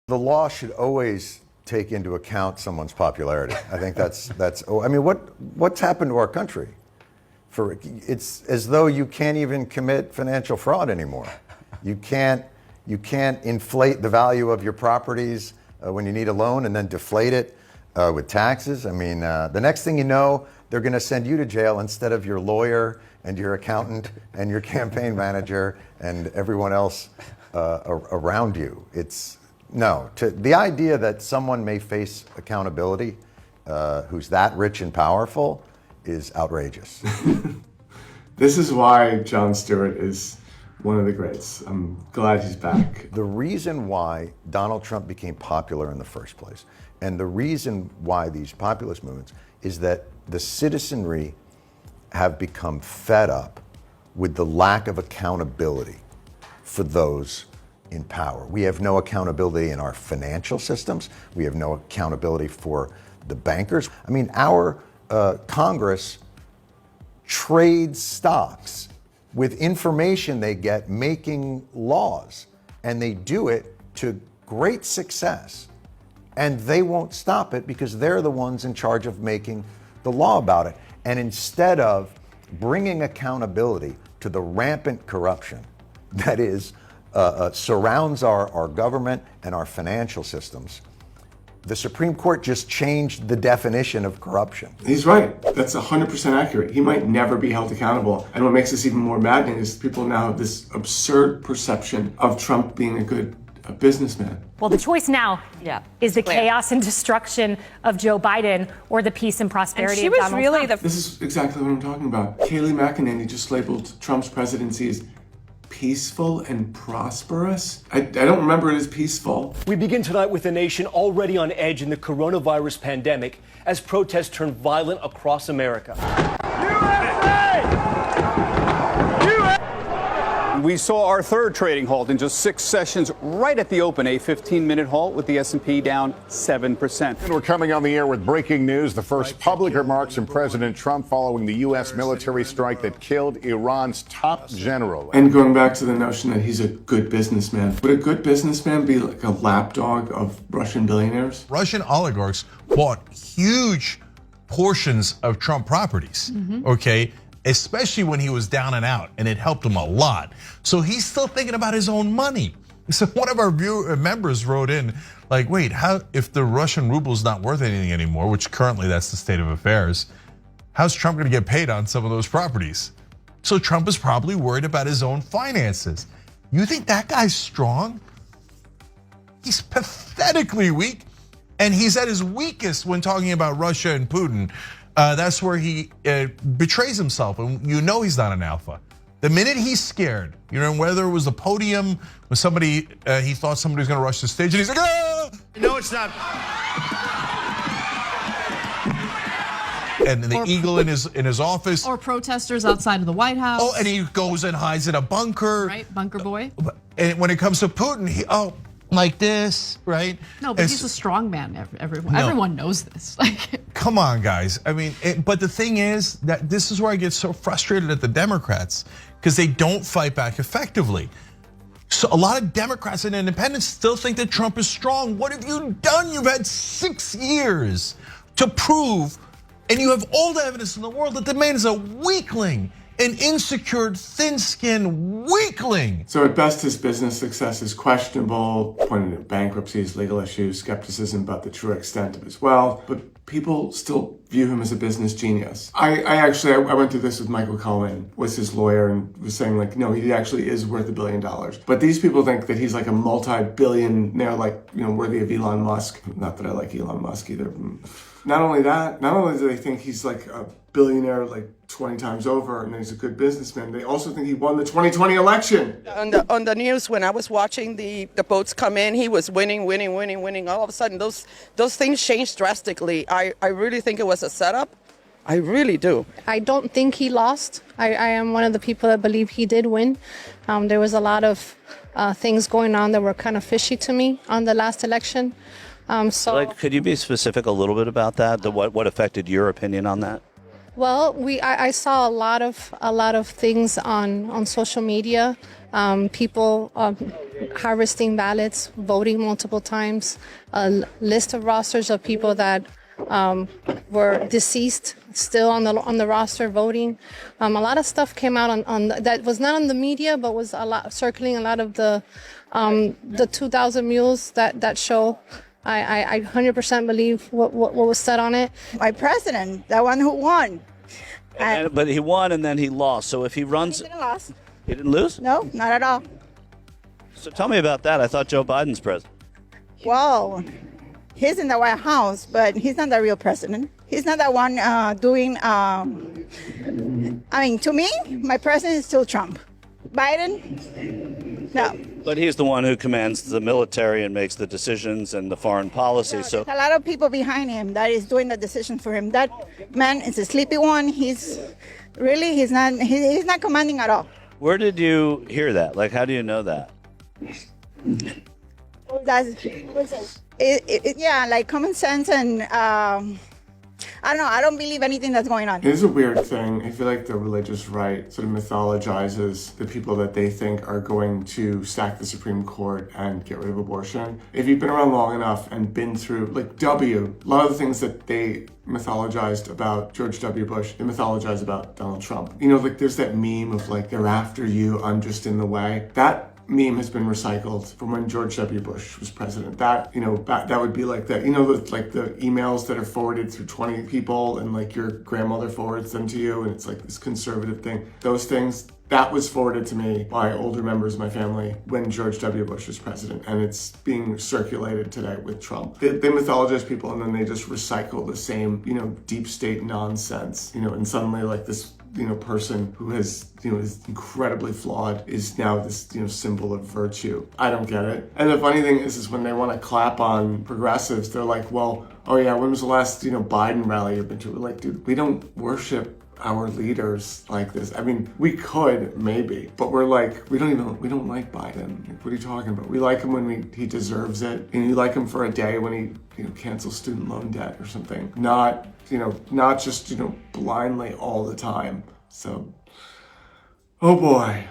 The law should always take into account someone's popularity. I think that's. I mean, what's happened to our country? It's as though you can't even commit financial fraud anymore. You can't inflate the value of your properties when you need a loan and then deflate it with taxes. I mean, the next thing you know, they're going to send you to jail instead of your lawyer and your accountant and your campaign manager and everyone else around you. The idea that someone may face accountability who's that rich and powerful is outrageous. This is why Jon Stewart is one of the greats. I'm glad he's back. The reason why Donald Trump became popular in the first place, and the reason why these populist movements, is that the citizenry have become fed up with the lack of accountability for those in power. We have no accountability in our financial systems. We have no accountability for the bankers. I mean, our Congress trades stocks with information they get making laws, and they do it to great success. And they won't stop it because they're the ones in charge of making the law about it. And instead of bringing accountability to the rampant corruption that surrounds our government and our financial systems, the Supreme Court just changed the definition of corruption. He's right. That's 100% accurate. He might never be held accountable. And what makes this even more maddening is people now have this absurd perception of Trump being a businessman. Well, the choice now is the chaos and destruction of Joe Biden or the peace and prosperity of Donald Trump. This is exactly what I'm talking about. Kayleigh McEnany just labeled Trump's presidency as peaceful and prosperous? I don't remember it as peaceful. We begin tonight with a nation already on edge in the coronavirus pandemic as protests turn violent across America. We saw our third trading halt in just 6 sessions right at the open, a 15-minute halt with the S&P down 7%. And we're coming on the air with breaking news, the first public remarks from President Trump following the U.S. military strike that killed Iran's top general. And going back to the notion that he's a good businessman. Would a good businessman be like a lapdog of Russian billionaires? Russian oligarchs bought huge portions of Trump properties, okay? Especially when he was down and out, and it helped him a lot. So he's still thinking about his own money. So one of our members wrote in, like, wait, how, if the Russian ruble is not worth anything anymore, which currently that's the state of affairs, how's Trump gonna get paid on some of those properties? So Trump is probably worried about his own finances. You think that guy's strong? He's pathetically weak, and he's at his weakest when talking about Russia and Putin. That's where he betrays himself, and you know he's not an alpha. The minute he's scared, you know, whether it was the podium, when somebody, he thought somebody was gonna rush the stage, and he's like, ah! No, it's not. And the eagle in his office. Or protesters outside of the White House. Oh, and he goes and hides in a bunker. Right, bunker boy. And when it comes to Putin, like this, right? No, but he's a strong man. Everyone knows this. Come on, guys. I mean, but the thing is that this is where I get so frustrated at the Democrats, because they don't fight back effectively. So a lot of Democrats and independents still think that Trump is strong. What have you done? You've had 6 years to prove, and you have all the evidence in the world that the man is a weakling. An insecure, thin-skinned weakling. So at best, his business success is questionable, pointing to bankruptcies, legal issues, skepticism about the true extent of his wealth, but people still view him as a business genius. I went through this with Michael Cohen, was his lawyer, and was saying like, no, he actually is worth $1 billion. But these people think that he's like a multi-billionaire, like, you know, worthy of Elon Musk. Not that I like Elon Musk either. Not only do they think he's like a billionaire like 20 times over and he's a good businessman, they also think he won the 2020 election. On the news, when I was watching the boats come in, he was winning. All of a sudden, those things changed drastically. I really think it was a setup. I really do. I don't think he lost. I am one of the people that believe he did win. There was a lot of things going on that were kind of fishy to me on the last election. Could you be specific a little bit about that? What affected your opinion on that? Well, I saw a lot of things on social media. People harvesting ballots, voting multiple times, a list of rosters of people that were deceased still on the roster voting. A lot of stuff came out on that was not on the media, but was a lot circling a lot of the 2,000 Mules that show. I 100% believe what was said on it. My president, the one who won. But he won and then he lost. So if he runs, He didn't lose. he didn't lose. No, not at all. So tell me about that. I thought Joe Biden's president. Well, he's in the White House, but he's not the real president. He's not the one doing. I mean, to me, my president is still Trump. Biden, no. But he's the one who commands the military and makes the decisions and the foreign policy. So There's a lot of people behind him that is doing the decision for him. That man is a sleepy one. He's not commanding at all. where did you hear that? Like, how do you know that? Yeah, like common sense and I don't know. I don't believe anything that's going on. It is a weird thing. I feel like the religious right sort of mythologizes the people that they think are going to sack the Supreme Court and get rid of abortion. If you've been around long enough and been through, like a lot of the things that they mythologized about George W. Bush, they mythologize about Donald Trump. You know, like there's that meme of like, they're after you, I'm just in the way. That meme has been recycled from when George W. Bush was president. That, you know, that would be like that, you know, like the emails that are forwarded through 20 people and like your grandmother forwards them to you and it's like this conservative thing. Those things, that was forwarded to me by older members of my family when George W. Bush was president, and it's being circulated today with Trump. They mythologize people and then they just recycle the same, you know, deep state nonsense, you know, and suddenly like this, you know, person who has, you know, is incredibly flawed is now this, you know, symbol of virtue. I don't get it. And the funny thing is when they want to clap on progressives, they're like, well, oh yeah, when was the last, you know, Biden rally you've been to? We're like, dude, we don't worship our leaders like this. I mean, we could maybe, but we're like, we don't like Biden. Like, what are you talking about? We like him when he deserves it, and you like him for a day when he, you know, cancels student loan debt or something. Not just, you know, blindly all the time. So, oh boy.